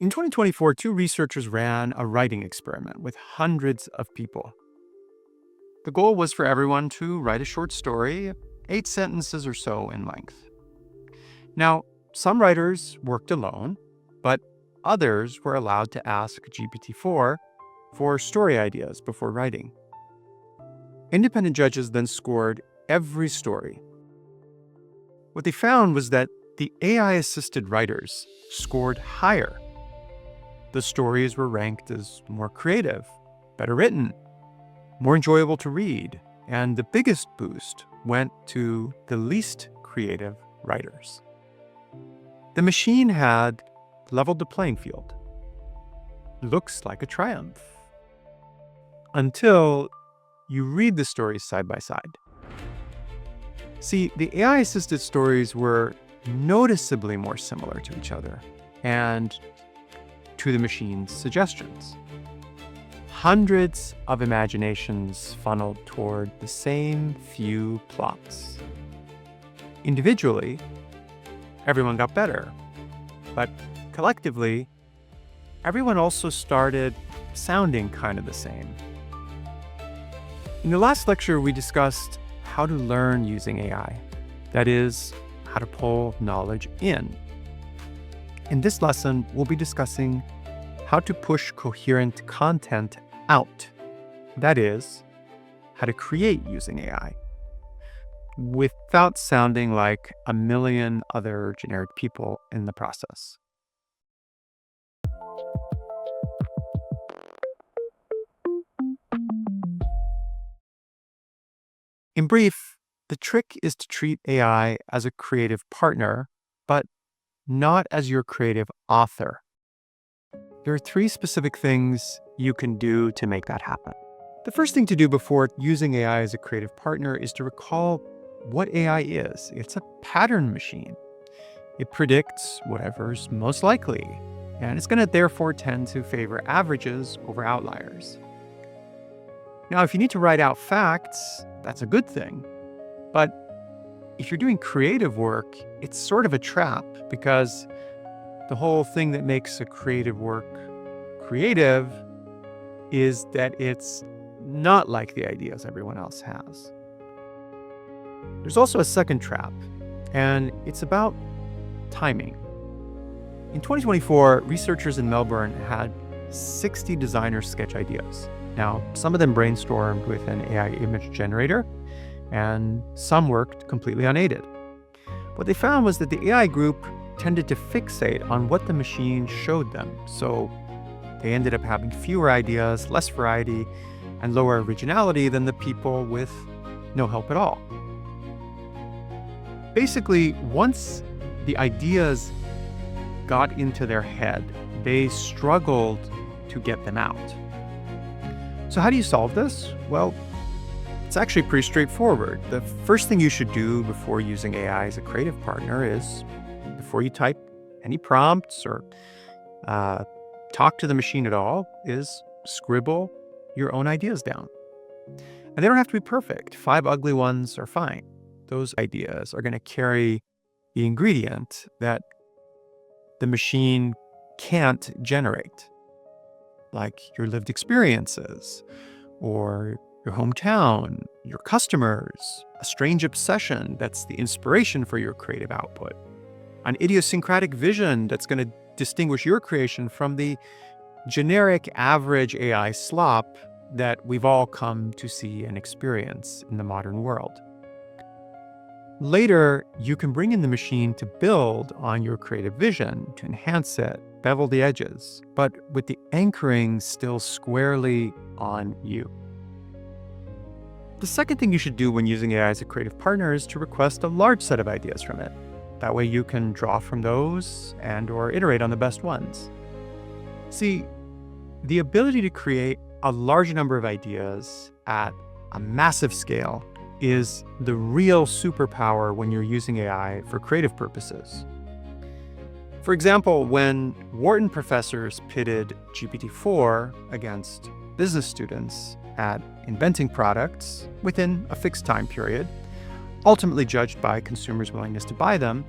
In 2024, two researchers ran a writing experiment with hundreds of people. The goal was for everyone to write a short story, 8 sentences or so in length. Now, some writers worked alone, but others were allowed to ask GPT-4 for story ideas before writing. Independent judges then scored every story. What they found was that the AI-assisted writers scored higher. The stories were ranked as more creative, better written, more enjoyable to read, and the biggest boost went to the least creative writers. The machine had leveled the playing field. Looks like a triumph. Until you read the stories side by side. See, the AI-assisted stories were noticeably more similar to each other and to the machine's suggestions. Hundreds of imaginations funneled toward the same few plots. Individually, everyone got better, but collectively, everyone also started sounding kind of the same. In the last lecture, we discussed how to learn using AI. That is, how to pull knowledge in. In this lesson, we'll be discussing how to push coherent content out. That is, how to create using AI without sounding like a million other generic people in the process. In brief, the trick is to treat AI as a creative partner, but not as your creative author. There are 3 specific things you can do to make that happen. The first thing to do before using AI as a creative partner is to recall what AI is. It's a pattern machine. It predicts whatever's most likely, and it's going to therefore tend to favor averages over outliers. Now, if you need to write out facts, that's a good thing. But if you're doing creative work, it's sort of a trap because the whole thing that makes a creative work creative is that it's not like the ideas everyone else has. There's also a second trap, and it's about timing. In 2024, researchers in Melbourne had 60 designer sketch ideas. Now, some of them brainstormed with an AI image generator, and some worked completely unaided. What they found was that the AI group tended to fixate on what the machine showed them, so they ended up having fewer ideas, less variety, and lower originality than the people with no help at all. Basically, once the ideas got into their head, they struggled to get them out. So how do you solve this? Well, it's actually pretty straightforward. The first thing you should do before using AI as a creative partner is, before you type any prompts or talk to the machine at all, is scribble your own ideas down. And they don't have to be perfect. 5 ugly ones are fine. Those ideas are going to carry the ingredient that the machine can't generate, like your lived experiences, or your hometown, your customers, a strange obsession that's the inspiration for your creative output, an idiosyncratic vision that's going to distinguish your creation from the generic average AI slop that we've all come to see and experience in the modern world. Later, you can bring in the machine to build on your creative vision, to enhance it, bevel the edges, but with the anchoring still squarely on you. The second thing you should do when using AI as a creative partner is to request a large set of ideas from it. That way you can draw from those and/or iterate on the best ones. See, the ability to create a large number of ideas at a massive scale is the real superpower when you're using AI for creative purposes. For example, when Wharton professors pitted GPT-4 against business students at inventing products within a fixed time period, ultimately judged by consumers' willingness to buy them,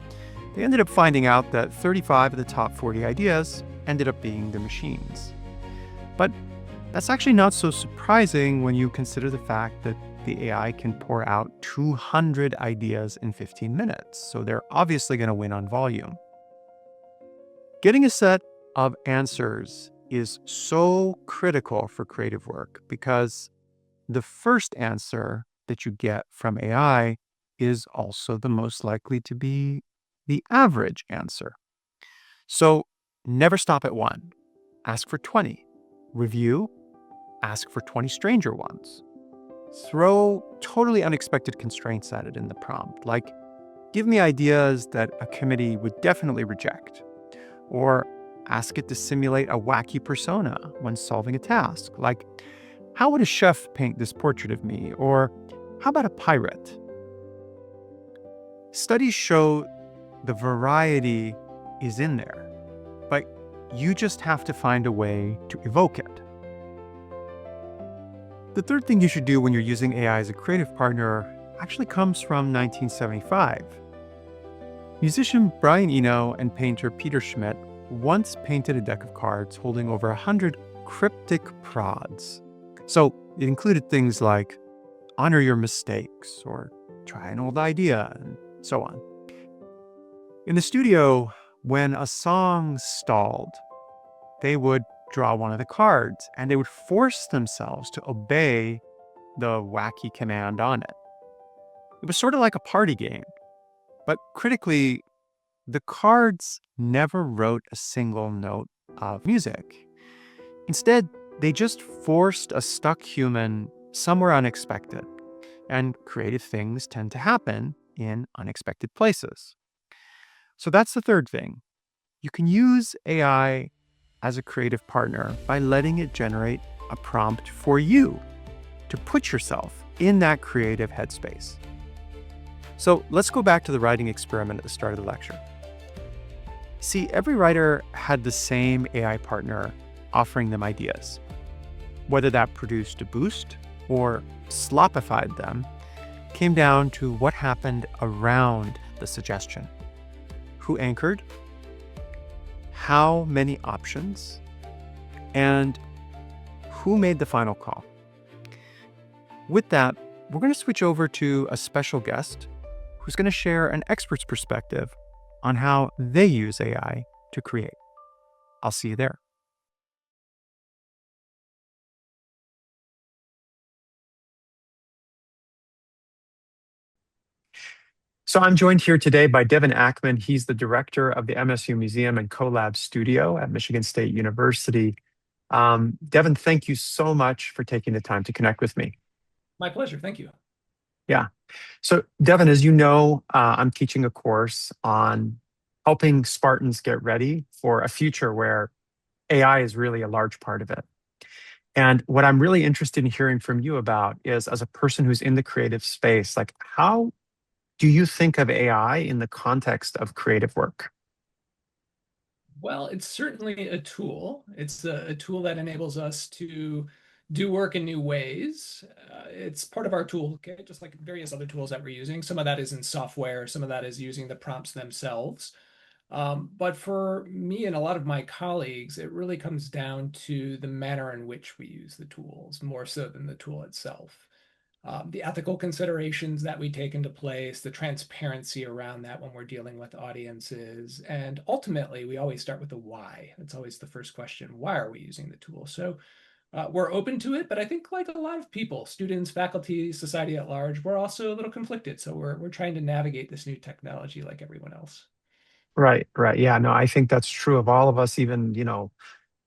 they ended up finding out that 35 of the top 40 ideas ended up being the machines. But that's actually not so surprising when you consider the fact that the AI can pour out 200 ideas in 15 minutes, so they're obviously going to win on volume. Getting a set of answers is so critical for creative work because the first answer that you get from AI is also the most likely to be the average answer. So never stop at one. Ask for 20. Review, ask for 20 stranger ones. Throw totally unexpected constraints at it in the prompt, like give me ideas that a committee would definitely reject. Or ask it to simulate a wacky persona when solving a task, like how would a chef paint this portrait of me? Or how about a pirate? Studies show the variety is in there, but you just have to find a way to evoke it. The third thing you should do when you're using AI as a creative partner actually comes from 1975. Musician Brian Eno and painter Peter Schmidt once painted a deck of cards holding over 100 cryptic prods. So it included things like honor your mistakes or try an old idea and so on. In the studio, when a song stalled, they would draw one of the cards and they would force themselves to obey the wacky command on it. It was sort of like a party game, but critically, the cards never wrote a single note of music. Instead, they just forced a stuck human somewhere unexpected, and creative things tend to happen in unexpected places. So that's the third thing. You can use AI as a creative partner by letting it generate a prompt for you to put yourself in that creative headspace. So let's go back to the writing experiment at the start of the lecture. See, every writer had the same AI partner offering them ideas. Whether that produced a boost or slopified them came down to what happened around the suggestion. Who anchored? How many options? And who made the final call? With that, we're going to switch over to a special guest who's going to share an expert's perspective on how they use AI to create. I'll see you there. So I'm joined here today by Devin Ackman. He's the director of the MSU Museum and CoLab Studio at Michigan State University. Devin, thank you so much for taking the time to connect with me. My pleasure. Thank you. Yeah. So Devin, as you know, I'm teaching a course on helping Spartans get ready for a future where AI is really a large part of it. And what I'm really interested in hearing from you about is, as a person who's in the creative space, like how do you think of AI in the context of creative work? Well, it's certainly a tool. It's a tool that enables us to do work in new ways. It's part of our toolkit, just like various other tools that we're using. Some of that is in software, some of that is using the prompts themselves. But for me and a lot of my colleagues, it really comes down to the manner in which we use the tools, more so than the tool itself. The ethical considerations that we take into place, the transparency around that when we're dealing with audiences. And ultimately, we always start with the why. It's always the first question. Why are we using the tool? So we're open to it, but I think like a lot of people, students, faculty, society at large, we're also a little conflicted. So we're trying to navigate this new technology like everyone else. Right, right. Yeah, no, I think that's true of all of us, even,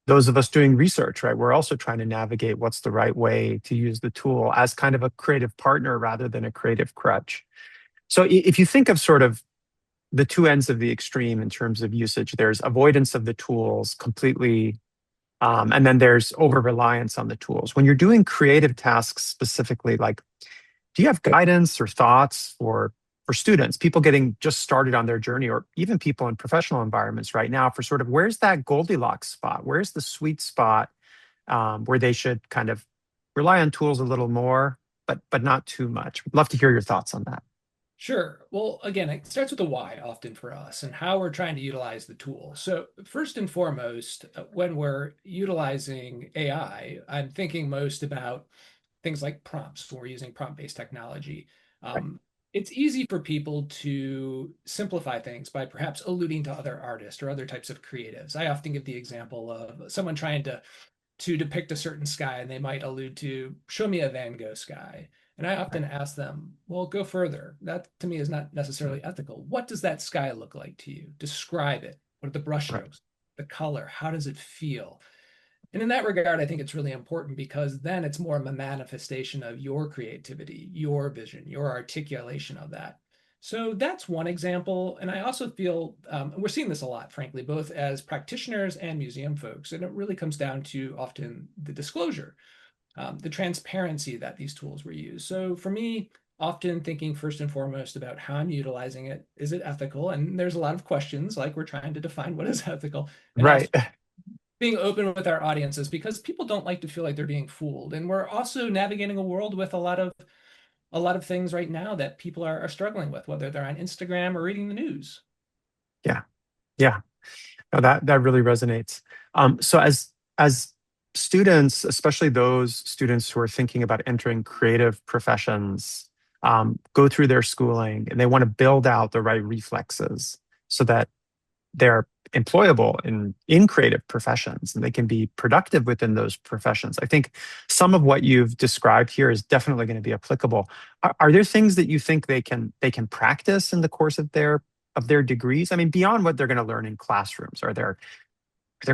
those of us doing research, right? We're also trying to navigate what's the right way to use the tool as kind of a creative partner rather than a creative crutch. So if you think of sort of the two ends of the extreme in terms of usage, there's avoidance of the tools completely, and then there's over reliance on the tools. When you're doing creative tasks specifically, like, do you have guidance or thoughts for students, people getting just started on their journey, or even people in professional environments right now, for sort of where's that Goldilocks spot? Where's the sweet spot where they should kind of rely on tools a little more, but not too much? Would love to hear your thoughts on that. Sure. Well, again, it starts with the why often for us and how we're trying to utilize the tool. So, first and foremost, when we're utilizing AI, I'm thinking most about things like prompts when we're using prompt-based technology. Right. It's easy for people to simplify things by perhaps alluding to other artists or other types of creatives. I often give the example of someone trying to depict a certain sky, and they might allude to, show me a Van Gogh sky. And I Right. often ask them, well, go further. That to me is not necessarily ethical. What does that sky look like to you? Describe it. What are the Right. brushstrokes, the color? How does it feel? And in that regard, I think it's really important because then it's more of a manifestation of your creativity, your vision, your articulation of that. So that's one example. And I also feel we're seeing this a lot, frankly, both as practitioners and museum folks. And it really comes down to often the disclosure, the transparency that these tools were used. So for me, often thinking first and foremost about how I'm utilizing it. Is it ethical? And there's a lot of questions, like we're trying to define what is ethical, and also Right. being open with our audiences because people don't like to feel like they're being fooled. And we're also navigating a world with a lot of things right now that people are struggling with, whether they're on Instagram or reading the news. Yeah. Yeah. No, that really resonates. So as students, especially those students who are thinking about entering creative professions, go through their schooling and they want to build out the right reflexes so that they're employable in creative professions and they can be productive within those professions. I think some of what you've described here is definitely going to be applicable. Are there things that you think they can practice in the course of their degrees? I mean, beyond what they're going to learn in classrooms, are there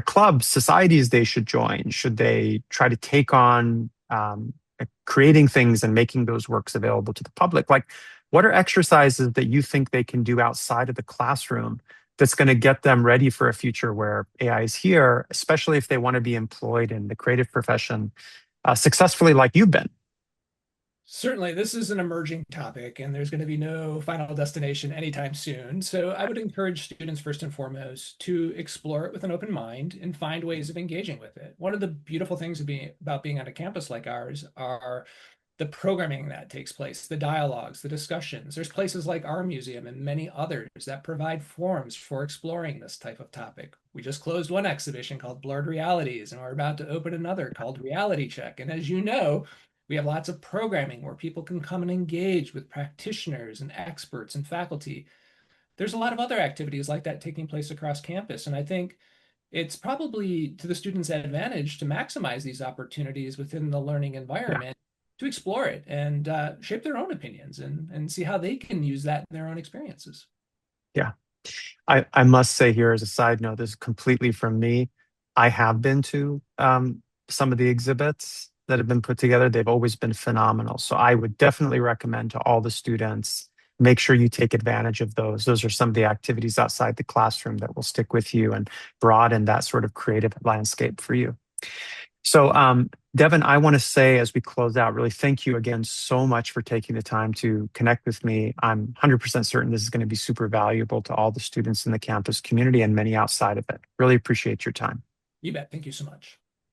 clubs, societies they should join? Should they try to take on creating things and making those works available to the public? Like, what are exercises that you think they can do outside of the classroom that's going to get them ready for a future where AI is here, especially if they want to be employed in the creative profession successfully, like you've been? Certainly, this is an emerging topic, and there's going to be no final destination anytime soon. So, I would encourage students, first and foremost, to explore it with an open mind and find ways of engaging with it. One of the beautiful things about being on a campus like ours are the programming that takes place, the dialogues, the discussions. There's places like our museum and many others that provide forums for exploring this type of topic. We just closed one exhibition called Blurred Realities, and we're about to open another called Reality Check. And as you know, we have lots of programming where people can come and engage with practitioners and experts and faculty. There's a lot of other activities like that taking place across campus. And I think it's probably to the student's advantage to maximize these opportunities within the learning Yeah, environment to explore it and shape their own opinions and see how they can use that in their own experiences. yeah. I must say here as a side note, this is completely from me. I have been to some of the exhibits that have been put together. They've always been phenomenal. So I would definitely recommend to all the students, make sure you take advantage of those. Those are some of the activities outside the classroom that will stick with you and broaden that sort of creative landscape for you. So, Devin, I want to say as we close out, really thank you again so much for taking the time to connect with me. I'm 100% certain this is going to be super valuable to all the students in the campus community and many outside of it. Really appreciate your time. You bet. Thank you so much.